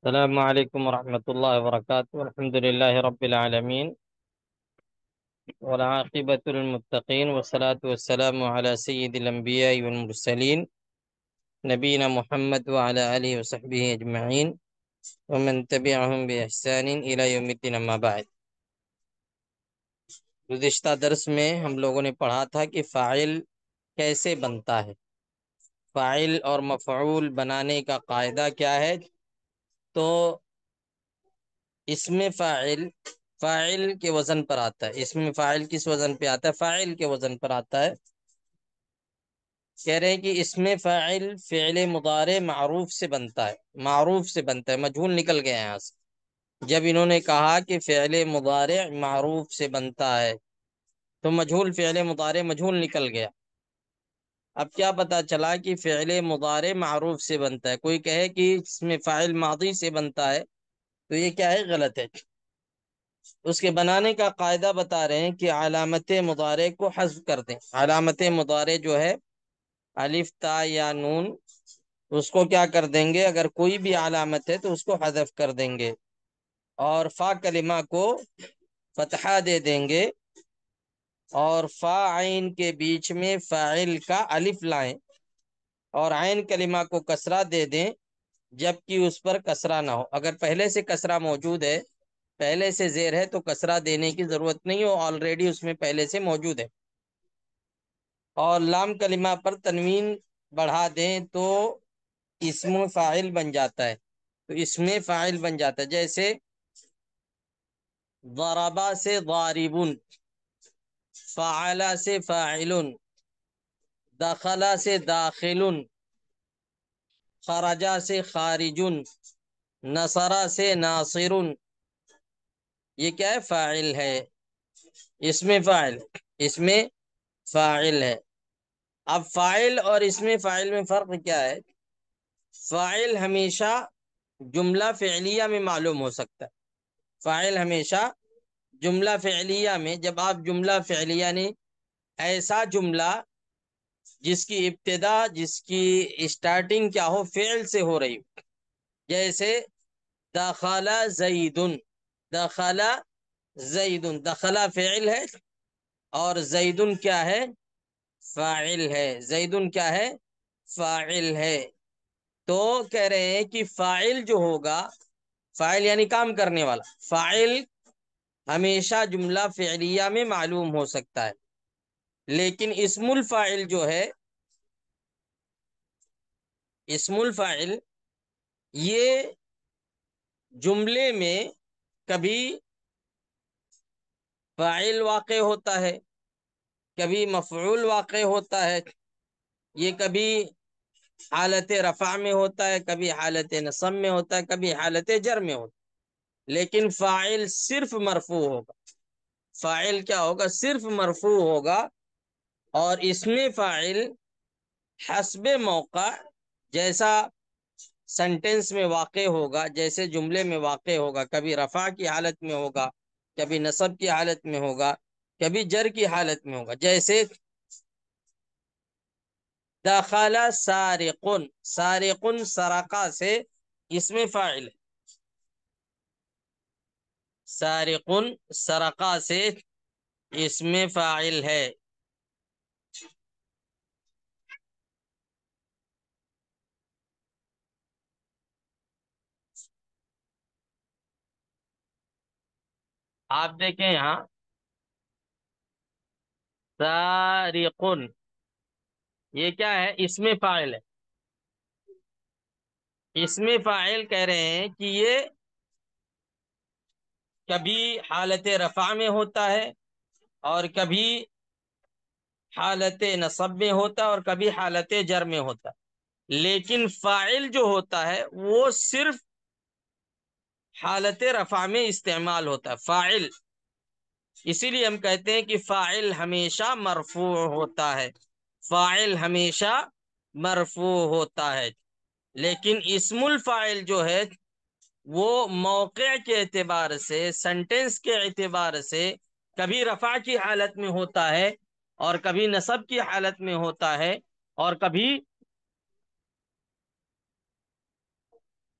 السلام عليكم ورحمة الله وبركاته. الحمد لله رب العالمين، والعاقبة للمتقين، والصلاة والسلام على سيد الأنبياء والمرسلين نبينا محمد وعلى آله وصحبه أجمعين ومن تبعهم بإحسان إلى يوم الدين. أما بعد، گزشتہ درس میں ہم لوگوں نے پڑھا تھا کہ فاعل کیسے بنتا ہے، فاعل اور مفعول بنانے کا قاعدہ کیا ہے. تو اسم فاعل فاعل کے وزن پر آتا ہے. اسم فاعل کس وزن پہ آتا ہے؟ فاعل کے وزن پر آتا ہے. کہہ رہے ہیں کہ اسم فاعل فعل مضارع معروف سے بنتا ہے، معروف سے بنتا ہے. مجہول نکل گیا یہاں سے. جب انہوں نے کہا کہ فعل مضارع معروف سے بنتا ہے تو مجہول فعل مضارع مجہول نکل گیا. اب کیا پتا چلا کہ فعل مضارع معروف سے بنتا ہے. کوئی کہے کہ اسم فاعل ماضی سے بنتا ہے تو یہ کیا ہے؟ غلط ہے. اس کے بنانے کا قاعدہ بتا رہے ہیں کہ علامت مضارع کو حذف کر دیں. علامت مضارع جو ہے الف تا یا نون، اس کو کیا کر دیں گے؟ اگر کوئی بھی علامت ہے تو اس کو حذف کر دیں گے، اور فا کلمہ کو فتحہ دے دیں گے، اور فا عین کے بیچ میں فاعل کا الف لائیں، اور عین کلمہ کو کسرہ دے دیں جبکہ اس پر کسرہ نہ ہو. اگر پہلے سے کسرہ موجود ہے، پہلے سے زیر ہے، تو کسرہ دینے کی ضرورت نہیں ہو، آلریڈی اس میں پہلے سے موجود ہے. اور لام کلمہ پر تنوین بڑھا دیں تو اسم فاعل بن جاتا ہے. تو اسم فاعل بن جاتا ہے. جیسے ضربا سے ضاربن، فعلا سے فاعلن، دخلا سے داخلن، خرجا سے خارجن، نصرا سے ناصرن. یہ کیا ہے؟ فاعل ہے. اسم فاعل، اسم فاعل ہے. اب فاعل اور اسم فاعل میں فرق کیا ہے؟ فاعل ہمیشہ جملہ فعلیہ میں معلوم ہو سکتا ہے. فاعل ہمیشہ جملہ فعلیہ میں، جب آپ جملہ فعلیہ یعنی ایسا جملہ جس کی ابتدا، جس کی اسٹارٹنگ کیا ہو؟ فعل سے ہو رہی ہو. جیسے دخل زیدن، دخل زیدن، دخلا فعل ہے اور زیدن کیا ہے؟ فاعل ہے. زیدن کیا ہے؟ فاعل ہے. تو کہہ رہے ہیں کہ فاعل جو ہوگا، فاعل یعنی کام کرنے والا، فاعل ہمیشہ جملہ فعلیہ میں معلوم ہو سکتا ہے. لیکن اسم الفاعل جو ہے، اسم الفاعل یہ جملے میں کبھی فاعل واقع ہوتا ہے، کبھی مفعول واقع ہوتا ہے. یہ کبھی حالت رفع میں ہوتا ہے، کبھی حالت نصب میں ہوتا ہے، کبھی حالت جر میں ہوتا ہے. لیکن فاعل صرف مرفوع ہوگا. فاعل کیا ہوگا؟ صرف مرفوع ہوگا. اور اس میں فاعل حسب موقع، جیسا سنٹنس میں واقع ہوگا، جیسے جملے میں واقع ہوگا، کبھی رفع کی حالت میں ہوگا، کبھی نصب کی حالت میں ہوگا، کبھی جر کی حالت میں ہوگا. جیسے دخل سارقن، سارقن سرقہ سے اسم فاعل ہے. سارقن سرقہ سے اسم فاعل ہے. آپ دیکھیں یہاں سارقن، یہ کیا ہے؟ اسم فاعل ہے. اسم فاعل کہہ رہے ہیں کہ یہ کبھی حالت رفع میں ہوتا ہے، اور کبھی حالت نصب میں ہوتا ہے، اور کبھی حالت جر میں ہوتا ہے. لیکن فاعل جو ہوتا ہے وہ صرف حالت رفع میں استعمال ہوتا ہے. فاعل، اسی لیے ہم کہتے ہیں کہ فاعل ہمیشہ مرفوع ہوتا ہے. فاعل ہمیشہ مرفوع ہوتا ہے. لیکن اسم الفاعل جو ہے وہ موقع کے اعتبار سے، سنٹنس کے اعتبار سے کبھی رفع کی حالت میں ہوتا ہے، اور کبھی نصب کی حالت میں ہوتا ہے، اور کبھی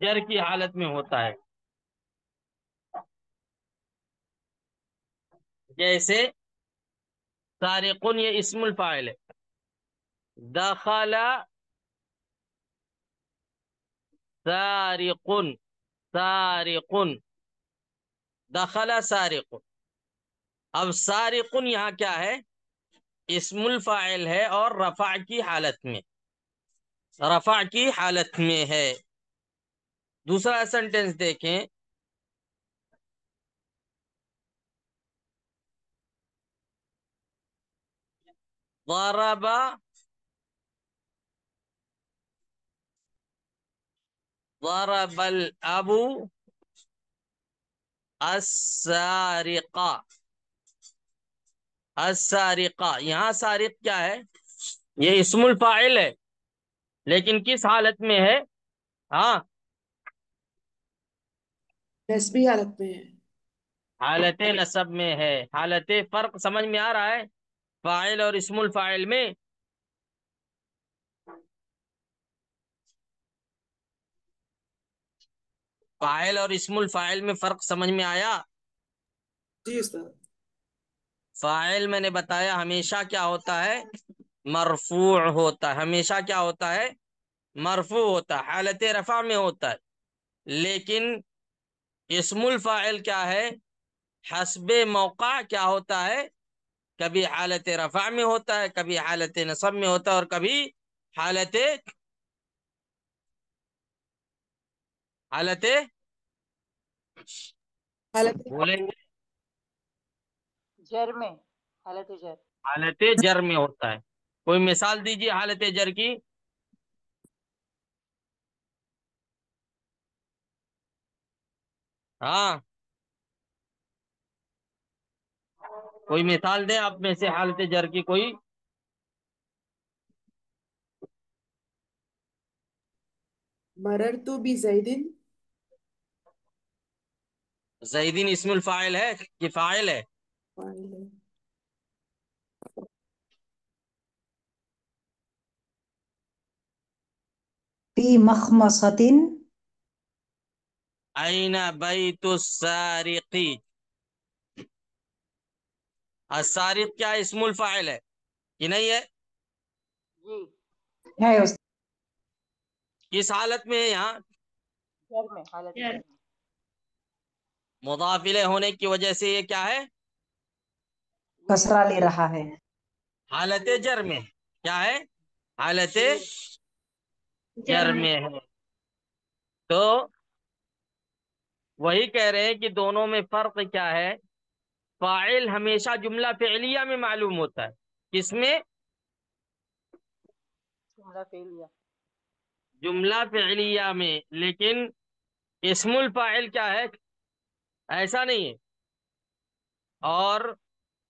جر کی حالت میں ہوتا ہے. جیسے سارقن یہ اسم الفاعل ہے. دخل سارقن، سارقن، دخل سارقن. اب سارقن یہاں کیا ہے؟ اسم الفاعل ہے اور رفع کی حالت میں، رفع کی حالت میں ہے. دوسرا سینٹینس دیکھیں. ضرب ضرب الاب السارقہ، السارقہ. یہاں سارق کیا ہے؟ یہ اسم الفاعل ہے، لیکن کس حالت میں ہے؟ ہاں، نسبی حالت میں ہے. حالت نصب میں ہے. حالت فرق سمجھ میں آ رہا ہے فاعل اور اسم الفاعل میں؟ فاعل اور اسم الفاعل میں فرق سمجھ میں آیا؟ جی استاد. فاعل میں نے بتایا ہمیشہ کیا ہوتا ہے؟ مرفوع ہوتا ہے. ہمیشہ کیا ہوتا ہے؟ مرفوع ہوتا ہے، حالت رفع میں ہوتا ہے. لیکن اسم الفاعل کیا ہے؟ حسب موقع کیا ہوتا ہے؟ کبھی حالت رفع میں ہوتا ہے، کبھی حالت نصب میں ہوتا ہے، اور کبھی حالت حالت حالت بولیں گے جر میں، حالت جر. حالت جر میں ہوتا ہے. کوئی مثال دیجیے حالت جر کی. ہاں، کوئی مثال دیں آپ میں سے حالت جر کی کوئی. مررت بزید. زیدین اسم الفاعل ہے کہ فاعل ہے؟ فی مخمصۃ. این بیت السارقی. السارق کیا اسم الفاعل ہے کہ نہیں ہے؟ جی، ہے استاد. کس حالت میں ہے یہاں؟ جر میں، حالت جر میں. مضاف الیہ ہونے کی وجہ سے یہ کیا ہے؟ کسرہ لے رہا ہے. حالت جر میں. کیا ہے؟ حالت جر میں ہے. تو وہی کہہ رہے ہیں کہ دونوں میں فرق کیا ہے؟ فاعل ہمیشہ جملہ فعلیہ میں معلوم ہوتا ہے. کس میں؟ جملہ فعلیہ. جملہ فعلیہ میں. لیکن اسم الفاعل کیا ہے؟ ایسا نہیں ہے. اور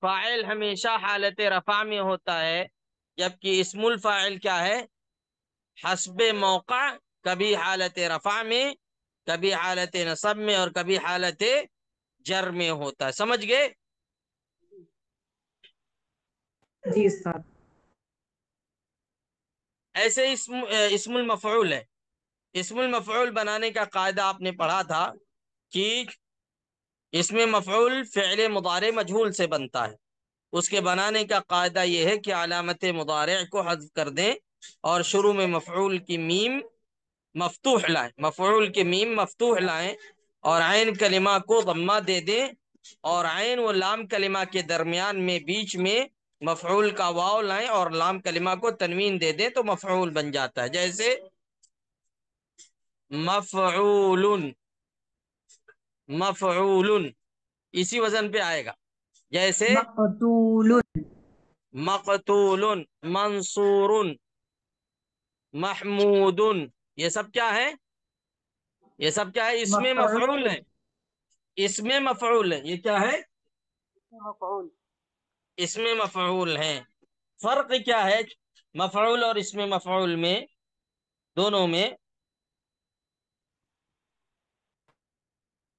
فاعل ہمیشہ حالت رفع میں ہوتا ہے، جبکہ اسم الفاعل کیا ہے؟ حسب موقع، کبھی حالت رفع میں، کبھی حالت نصب میں، اور کبھی حالت جر میں ہوتا ہے. سمجھ گئے؟ جی استاد. ایسے اسم المفعول ہے. اسم المفعول بنانے کا قاعدہ آپ نے پڑھا تھا کہ اسم مفعول فعل مضارع مجہول سے بنتا ہے. اس کے بنانے کا قاعدہ یہ ہے کہ علامت مضارع کو حذف کر دیں اور شروع میں مفعول کی میم مفتوح لائیں، مفعول کی میم مفتوح لائیں، اور عین کلمہ کو ضمہ دے دیں، اور عین و لام کلمہ کے درمیان میں بیچ میں مفعول کا واو لائیں اور لام کلمہ کو تنوین دے دیں تو مفعول بن جاتا ہے. جیسے مفعول، مفعول اسی وزن پہ آئے گا. جیسے مقتول. مقتول، منصور، محمود. یہ سب کیا ہے؟ یہ سب کیا ہے؟ اس میں مفعول ہے. اس میں مفعول ہے. یہ کیا ہے؟ مفعول. اس میں مفعول ہے. فرق کیا ہے مفعول اور اس میں مفعول میں؟ دونوں میں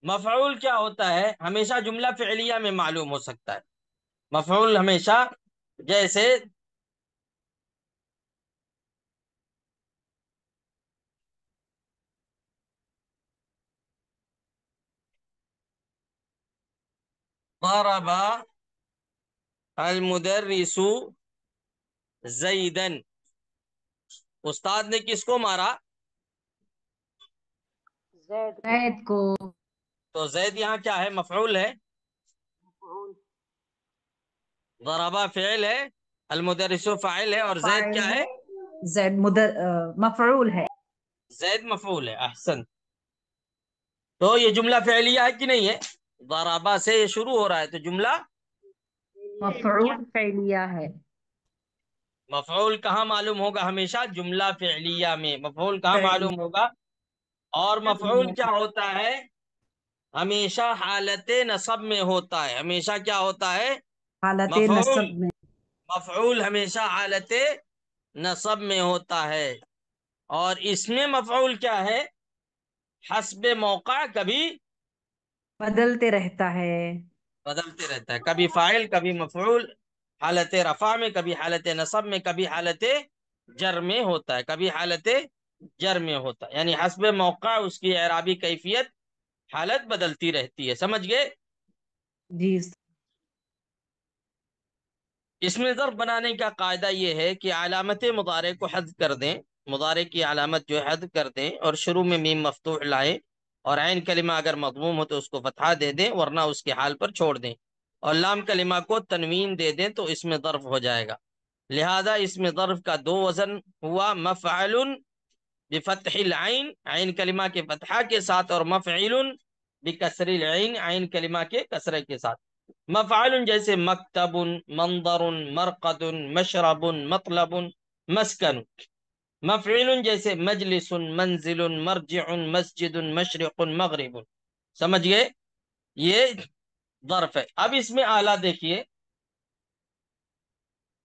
مفعول کیا ہوتا ہے؟ ہمیشہ جملہ فعلیہ میں معلوم ہو سکتا ہے. مفعول ہمیشہ، جیسے ضرب المدرس زیدن، استاد نے کس کو مارا؟ زید زید کو. تو زید یہاں کیا ہے؟ مفعول ہے. مفعول. ضربہ فعل ہے، المدرس فاعل ہے، اور زید کیا ہے؟ زید مفعول ہے. زید مفعول ہے. احسن. تو یہ جملہ فعلیہ ہے کہ نہیں ہے؟ ضربہ سے یہ شروع ہو رہا ہے، تو جملہ مفعول فعلیہ ہے. مفعول کہاں معلوم ہوگا؟ ہمیشہ جملہ فعلیہ میں مفعول کہاں فعلیہ. معلوم ہوگا؟ اور مفعول کیا ہوتا ہے؟ ہمیشہ حالت نصب میں ہوتا ہے. ہمیشہ کیا ہوتا ہے؟ حالت مفعول. نصب میں. مفعول ہمیشہ حالت نصب میں ہوتا ہے. اور اس میں مفعول کیا ہے؟ حسب موقع کبھی بدلتے رہتا ہے. بدلتے رہتا ہے، کبھی فاعل کبھی مفعول، حالت رفع میں، کبھی حالت نصب میں، کبھی حالت جر میں ہوتا ہے، کبھی حالت جر میں ہوتا ہے. یعنی حسب موقع اس کی اعرابی کیفیت حالت بدلتی رہتی ہے. سمجھ گئے؟ جی. اس میں ظرف بنانے کا قاعدہ یہ ہے کہ علامت مضارع کو حذف کر دیں، مضارع کی علامت جو ہے حذف کر دیں، اور شروع میں میم مفتوح لائیں، اور عین کلمہ اگر مضموم ہو تو اس کو فتحہ دے دیں، ورنہ اس کے حال پر چھوڑ دیں، اور لام کلمہ کو تنوین دے دیں، تو اس میں ظرف ہو جائے گا. لہذا اس میں ظرف کا دو وزن ہوا، مفعل بفتح العین، عین کلمہ کے فتحہ کے ساتھ، اور مفعل بکسر العین، عین کلمہ کے کسرے کے ساتھ. مفعل جیسے مکتب، منظر، مرقد، مشرب، مطلب، مسکن. مفعول جیسے مجلس، منزل، مرجع، مسجد، مشرق، مغرب. سمجھ گئے؟ یہ ظرف ہے. اب اس میں آلہ دیکھیے،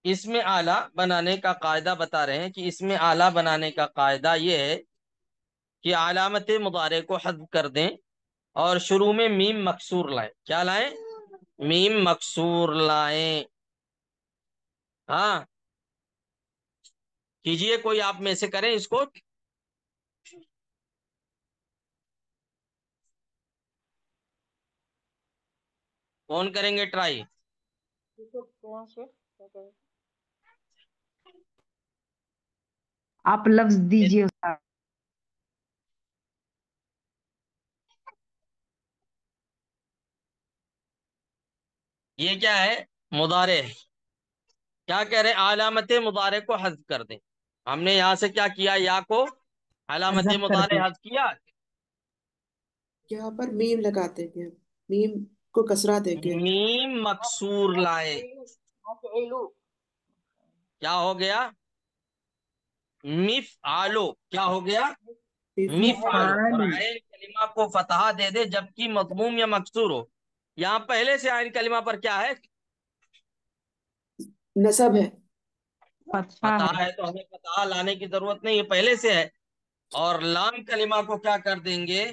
اس میں آلہ بنانے کا قاعدہ بتا رہے ہیں کہ اس میں آلہ بنانے کا قاعدہ یہ ہے کہ علامت مضارع کو حذف کر دیں، اور شروع میں میم مکسور لائیں. کیا لائیں؟ میم مکسور لائیں. ہاں کیجئے، کوئی آپ میں سے کریں اس کو. کون کریں گے ٹرائی؟ کون سے کیا کہیں؟ آپ لفظ دیجیے استاد. یہ کیا ہے؟ مضارع ہے. کیا کہہ رہے ہیں؟ علامت مضارع کو حذف کر دیں. ہم نے یہاں سے کیا کیا؟ یا کو علامت حذف کر مضارع دیں. حذف کیا. یہاں پر میم لگاتے ہیں، میم کو کسرہ دے کے. میم مکسور لائے. مفعول. کیا ہو گیا؟ مفعالو. کیا ہو گیا؟ مفعالو. اور مفعول. عین کلمہ کو فتحہ دے دے جبکہ مضموم یا مکسور ہو. یہاں پہلے سے عین کلمہ پر کیا ہے؟ نصب ہے. فتحہ فتحہ ہے. ہے، تو ہمیں فتحہ لانے کی ضرورت نہیں ہے، پہلے سے ہے. اور لام کلمہ کو کیا کر دیں گے؟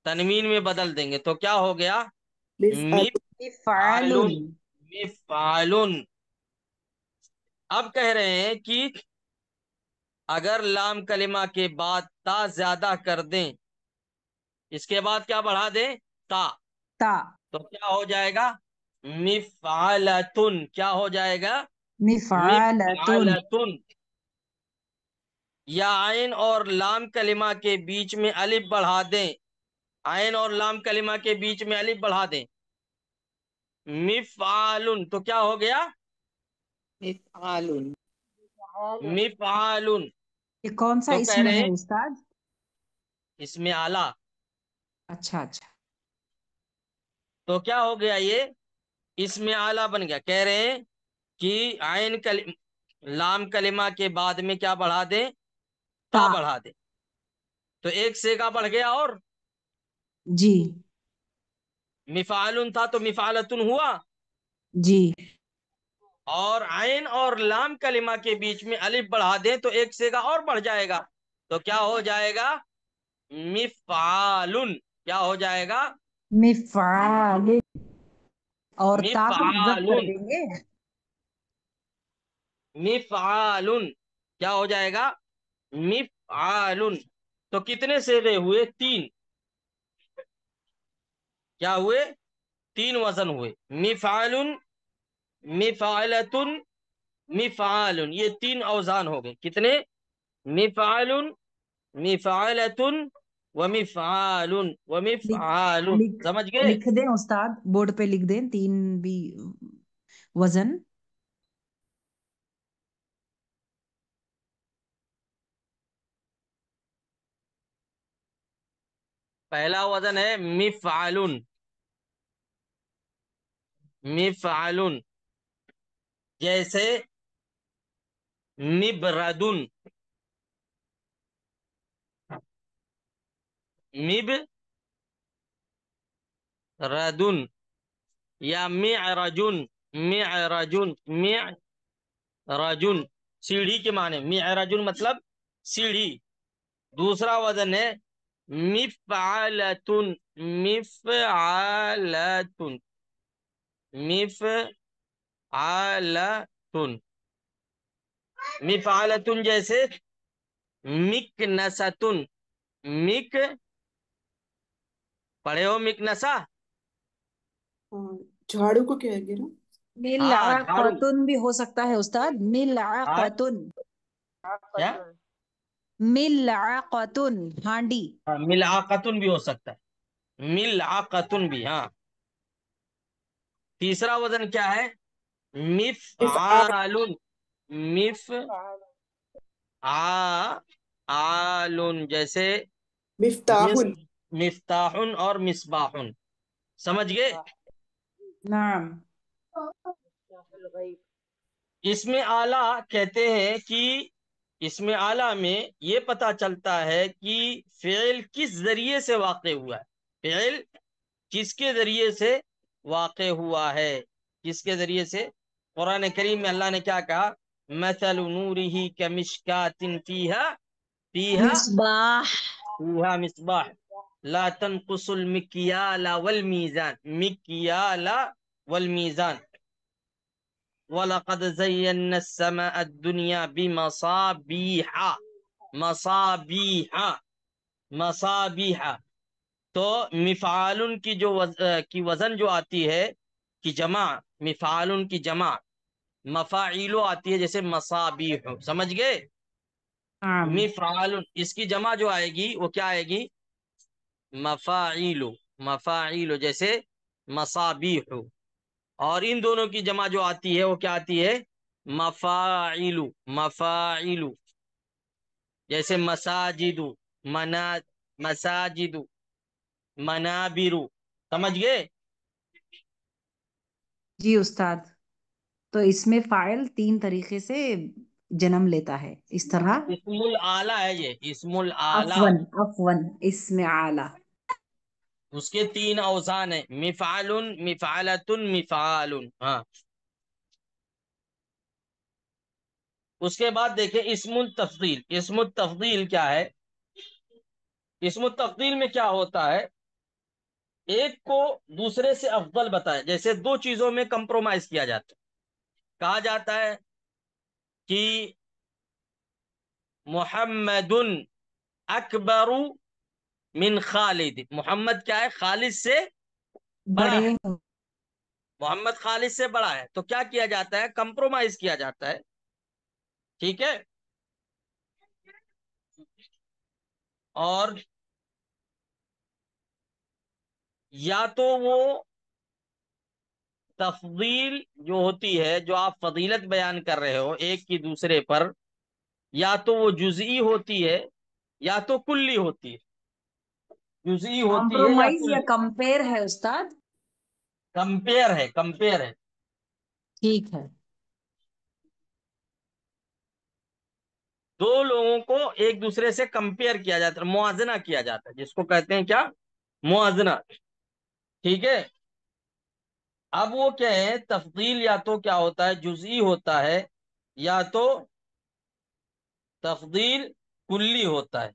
تنوین میں بدل دیں گے، تو کیا ہو گیا؟ مفعل. مفعول. مفعال. اب کہہ رہے ہیں کہ اگر لام کلمہ کے بعد تا زیادہ کر دیں، اس کے بعد کیا بڑھا دیں؟ تا، تا. تو کیا ہو جائے گا؟ مفعلتن. کیا ہو جائے گا؟ مفعلتن. مفعلتن. یا عین اور لام کلمہ کے بیچ میں الف بڑھا دیں، عین اور لام کلمہ کے بیچ میں الف بڑھا دیں، مفعال، تو کیا ہو گیا؟ مفعال. مفعال. یہ کون سا تو اس کہہ میں رہے ہے ہیں استاد؟ اس میں آلہ. اچھا اچھا. تو کیا ہو گیا؟ یہ اس میں آلہ بن گیا. کہہ رہے ہیں کہ لام کلمہ کے بعد میں کیا بڑھا دیں؟ تا تا. بڑھا دیں، تو ایک سیگا بڑھ گیا. اور جی. مفعال تھا تو مفعلتن ہوا، جی. اور عین اور لام کلمہ کے بیچ میں الف بڑھا دیں تو ایک سیگا اور بڑھ جائے گا، تو کیا ہو جائے گا؟ مفعال. کیا ہو جائے گا؟ مفعال. اور تا کو حذف مفعال. کر دیں گے. مفعال. کیا ہو جائے گا؟ مفعال. تو کتنے سیغے ہوئے؟ 3. کیا ہوئے؟ تین وزن ہوئے، مفعل، مفعلۃ، مفعال، یہ تین اوزان ہو گئے، کتنے؟ مفعل، مفعلۃ، ومفعال، ومفعال، لکھ سمجھ گئے؟ لکھ دیں استاد، بورڈ پہ لکھ دیں تین بھی وزن. پہلا وزن ہے مفعل، مفعل، جیسے مبرد، مبرد، یا معرج، معرج، معرج، سیڑھی کے معنی، معرج مطلب سیڑھی. دوسرا وزن ہے مفعلۃ، مفعلۃ، مفعلۃ، مفعلۃ جیسے مکنست، مک، پڑھے ہو مکنسا؟ جھاڑو کو کیا ہے نا؟ ہاں جھاڑو. ملعقۃ بھی ہو سکتا ہے استاد، ہاں ملعقۃ. کیا؟ ملعقۃ ہانڈی. ملعقۃ بھی ہو سکتا ہے، ملعقۃ بھی. ہاں. تیسرا وزن کیا ہے؟ مفعال، مفعال، مفعال، جیسے مفتاح، مفتاح اور مصباح، سمجھ گئے؟ نعم. مفتاح الغیب. اس میں اعلیٰ کہتے ہیں کہ اس میں اعلیٰ میں یہ پتا چلتا ہے کہ فعل کس ذریعے سے واقع ہوا ہے، فعل کس کے ذریعے سے واقع ہوا ہے، کس کے ذریعے سے؟ قرآن کریم میں اللہ نے کیا کہا؟ مثل نورہ کمشکاۃ فیہا مصباح. مصباح لا تنقص المکیال والمیزان، مکیال والمیزان، وَلَقَدْ زَيَّنَّا السَّمَاءَ الدُّنْيَا بِمَصَابِيحَ، مصابیح، مصابیح. تو مفعال کی وزن جو آتی ہے کی جمع، مفعال کی جمع مفاعیل آتی ہے، جیسے مصابیح، سمجھ گئے؟ نعم. مفعال اس کی جمع جو آئے گی وہ کیا آئے گی؟ مفاعیل، مفاعیل، جیسے مصابیح. اور ان دونوں کی جمع جو آتی ہے وہ کیا آتی ہے؟ مفاعیل، مفاعیل، جیسے مساجد، مساجد، منابر، سمجھ گئے؟ جی استاد، تو اس میں فاعل تین طریقے سے جنم لیتا ہے اس طرح. اسم الاعلیٰ ہے یہ، اسم الاعلیٰ. عفون عفون اسم اعلی. اس کے تین اوزان ہیں، مفعل، مفعلۃ، مفعال. ہاں. اس کے بعد دیکھیں اسم التفضیل. اسم التفضیل کیا ہے؟ اسم التفضیل میں کیا ہوتا ہے؟ ایک کو دوسرے سے افضل بتایا، جیسے دو چیزوں میں کمپرومائز کیا جاتا ہے. کہا جاتا ہے کہ محمد اکبر من خالد، محمد کیا ہے؟ خالد سے بڑا بڑے. ہے، محمد خالد سے بڑا ہے. تو کیا کیا جاتا ہے؟ کمپرومائز کیا جاتا ہے. ٹھیک ہے؟ اور یا تو وہ تفضیل جو ہوتی ہے، جو آپ فضیلت بیان کر رہے ہو ایک کی دوسرے پر، یا تو وہ جزئی ہوتی ہے یا تو کلی ہوتی ہے. جزئی ہوتی ہے یا کمپرومائز یا کلی. کمپیر ہے استاد؟ کمپیئر ہے، کمپیئر ہے. ٹھیک ہے. دو لوگوں کو ایک دوسرے سے کمپیئر کیا جاتا ہے، موازنہ کیا جاتا ہے، جس کو کہتے ہیں کیا؟ موازنہ. ٹھیک ہے؟ اب وہ کیا ہے؟ تفضیل یا تو کیا ہوتا ہے؟ جزئی ہوتا ہے، یا تو تفضیل کلی ہوتا ہے.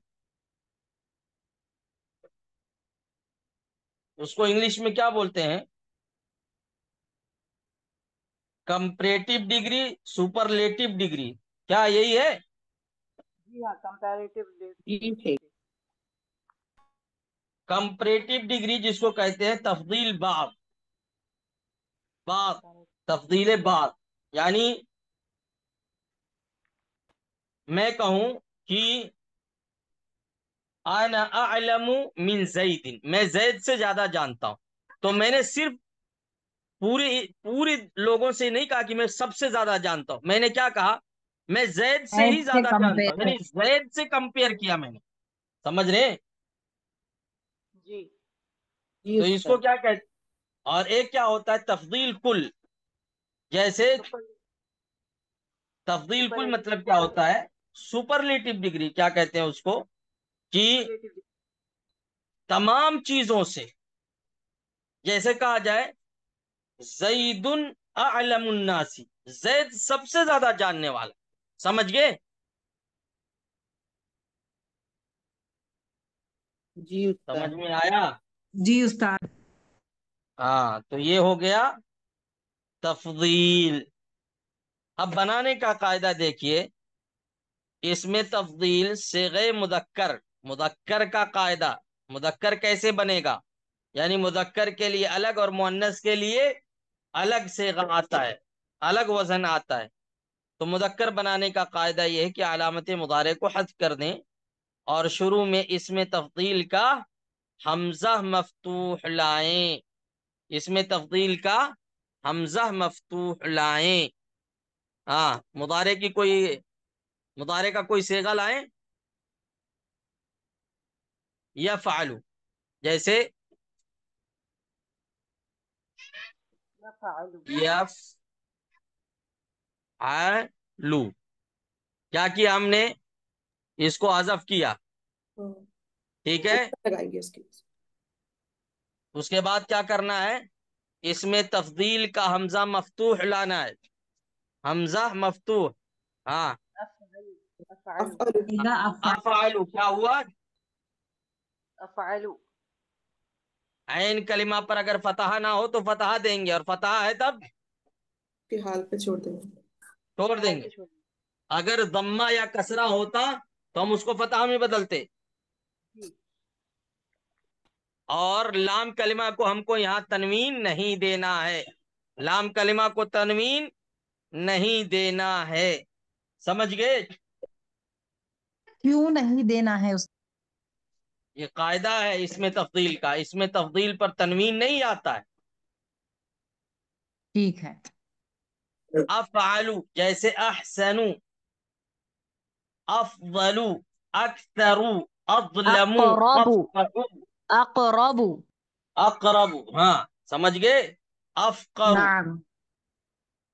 اس کو انگلش میں کیا بولتے ہیں؟ کمپریٹو ڈگری، سپرلیٹو ڈگری. کیا یہی ہے؟ جی ہاں، کمپیریٹیو. ٹھیک ہے. کمپریٹو ڈگری جس کو کہتے ہیں تفضیل بعض، بعض، تفضیل بعض، یعنی میں کہوں کہ انا اعلم من زید، میں زید سے زیادہ جانتا ہوں، تو میں نے صرف پورے لوگوں سے نہیں کہا کہ میں سب سے زیادہ جانتا ہوں، میں نے کیا کہا، میں زید سے ہی ایڈ سے زیادہ جانتا ہوں، کمپیئر. یعنی زید سے کمپیئر کیا میں نے، سمجھ رہے ہیں؟ جی جی تو اس کو استاد. کیا کہتے، اور ایک کیا ہوتا ہے تفضیل کل، جیسے سپر تفضیل کل سپرلیٹو مطلب کیا ہوتا ہے، سپرلیٹو ڈگری کیا کہتے ہیں اس کو، کہ سپرلیٹو تمام چیزوں سے، جیسے کہا جائے زید اعلم الناس، زید سب سے زیادہ جاننے والا، سمجھ گئے؟ جی سمجھ استاد. میں آیا؟ جی استاد. ہاں تو یہ ہو گیا تفضیل. اب بنانے کا قاعدہ دیکھیے، اس میں تفضیل صیغہ مذکر، مذکر کا قاعدہ، مذکر کیسے بنے گا، یعنی مذکر کے لیے الگ اور مؤنث کے لیے الگ صیغہ آتا ہے، الگ وزن آتا ہے. تو مذکر بنانے کا قاعدہ یہ ہے کہ علامت مضارع کو حذف کر دیں اور شروع میں اس میں تفضیل کا حمزہ مفتوح لائیں، اس میں تفضیل کا حمزہ مفتوح لائیں. ہاں مضارع کا کوئی صیغہ لائیں، یفعلو، جیسے یفعلو. یفعلو، کیا کیا ہم نے، اس کو حذف کیا، ہاں. ٹھیک ہے. لگائیں گے اس کی. اس کے بعد کیا کرنا ہے، اس میں تفضیل کا حمزہ مفتوح لانا ہے، حمزہ مفتوح. ہاں افعلو افعلو افعل. افعلو کیا ہوا، افعلو. عین کلمہ پر اگر فتحہ نہ ہو تو فتحہ دیں گے، اور فتحہ ہے تب کے حال پہ چھوڑ دیں. چھوڑ دیں حال گے. پہ چھوڑ دیں. اگر ضمہ یا کسرہ ہوتا تو ہم اس کو فتحہ میں بدلتے، جی اور لام کلمہ کو ہم کو یہاں تنوین نہیں دینا ہے، لام کلمہ کو تنوین نہیں دینا ہے، سمجھ گئے؟ کیوں نہیں دینا ہے یہ قاعدہ ہے اس میں تفضیل کا، اس میں تفضیل پر تنوین نہیں آتا ہے. ٹھیک ہے. افعلو جیسے احسنو، افضلو، اکثرو، اظلمو، اقرب افقہو، اقرب. اقرب، ہاں سمجھ گئے، افقرو. نعم.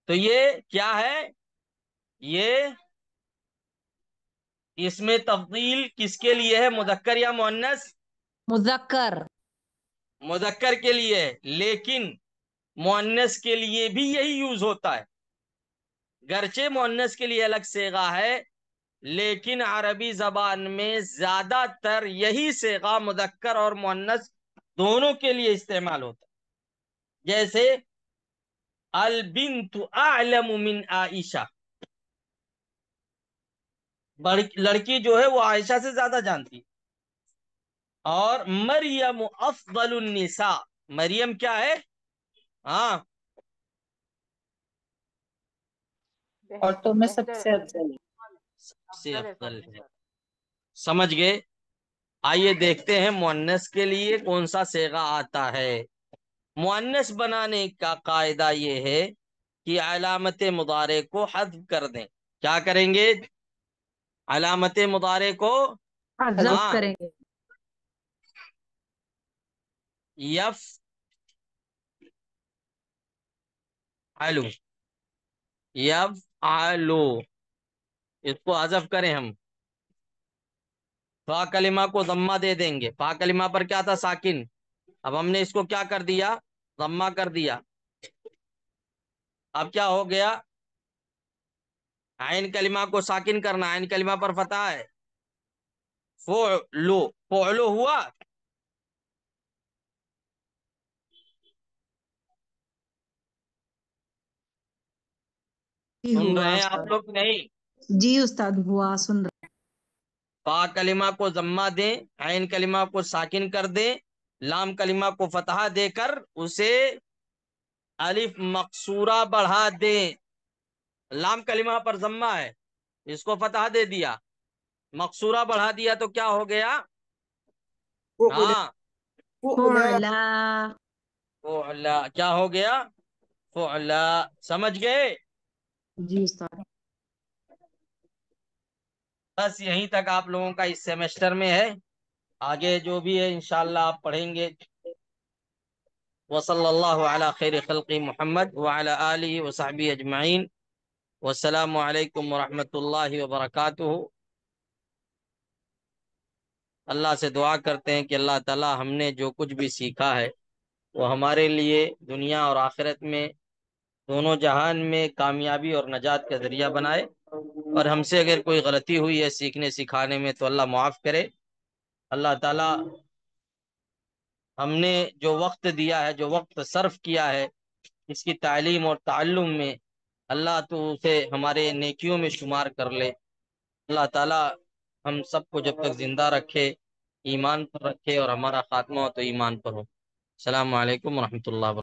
تو یہ کیا ہے، یہ اس میں تفضیل کس کے لیے ہے، مذکر یا مؤنث؟ مذکر. مذکر کے لیے ہے، لیکن مؤنث کے لیے بھی یہی یوز ہوتا ہے، گرچہ مؤنث کے لیے الگ صیغہ ہے لیکن عربی زبان میں زیادہ تر یہی صیغہ مذکر اور مؤنث دونوں کے لیے استعمال ہوتا ہے. جیسے البنت اعلم من عائشہ، لڑکی جو ہے وہ عائشہ سے زیادہ جانتی ہے. اور مریم افضل النساء، مریم کیا ہے، ہاں بہتر عورتوں میں سب بہتر سے افضل ہے. سب سے افضل ہے سب افضل میں ہے، سب. سمجھ گئے؟ آئیے دیکھتے ہیں مؤنث کے لیے کون سا صیغہ آتا ہے. مؤنث بنانے کا قاعدہ یہ ہے کہ علامت مضارع کو حذف کر دیں. کیا کریں گے، علامت مضارع کو، حذف ہاں، کریں گے. یف علو، یف علو، اس کو حذف کریں ہم، فا کلمہ کو ضمہ دے دیں گے، فا کلمہ پر کیا تھا، ساکن، اب ہم نے اس کو کیا کر دیا، ضمہ کر دیا. اب کیا ہو گیا، عین کلمہ کو ساکن کرنا، عین کلمہ پر فتح ہے، فعلو، فعلو ہوا. جی سن ہوا رہے ہیں آپ استاد. لوگ نہیں؟ جی استاد ہوا، سن رہے. فا کلمہ کو ضمہ دیں، عین کلمہ کو ساکن کر دیں، لام کلمہ کو فتحہ دے کر اسے الف مقصورہ بڑھا دیں، لام کلمہ پر ضمہ ہے، اس کو فتح دے دیا، مقصورہ بڑھا دیا تو کیا ہو گیا؟ فعلا ہاں فعلا فعلا. فعلا، کیا ہو گیا؟ فعلا، سمجھ گئے؟ جی استاد. بس یہیں تک آپ لوگوں کا اس سیمسٹر میں ہے، آگے جو بھی ہے انشاءاللہ آپ پڑھیں گے۔ وصلی اللہ علی خیر خلق محمد وعلی آلہ وصحبہ اجمعین، والسلام علیکم ورحمۃ اللہ وبرکاتہ۔ اللہ سے دعا کرتے ہیں کہ اللہ تعالی ہم نے جو کچھ بھی سیکھا ہے وہ ہمارے لیے دنیا اور آخرت میں دونوں جہان میں کامیابی اور نجات کا ذریعہ بنائے، اور ہم سے اگر کوئی غلطی ہوئی ہے سیکھنے سکھانے میں تو اللہ معاف کرے۔ اللہ تعالی ہم نے جو وقت دیا ہے، جو وقت صرف کیا ہے اس کی تعلیم اور تعلم میں، اللہ تو اسے ہمارے نیکیوں میں شمار کر لے۔ اللہ تعالی ہم سب کو جب تک زندہ رکھے ایمان پر رکھے، اور ہمارا خاتمہ ہو تو ایمان پر ہو۔ السلام علیکم ورحمۃ اللہ وبرکاتہ۔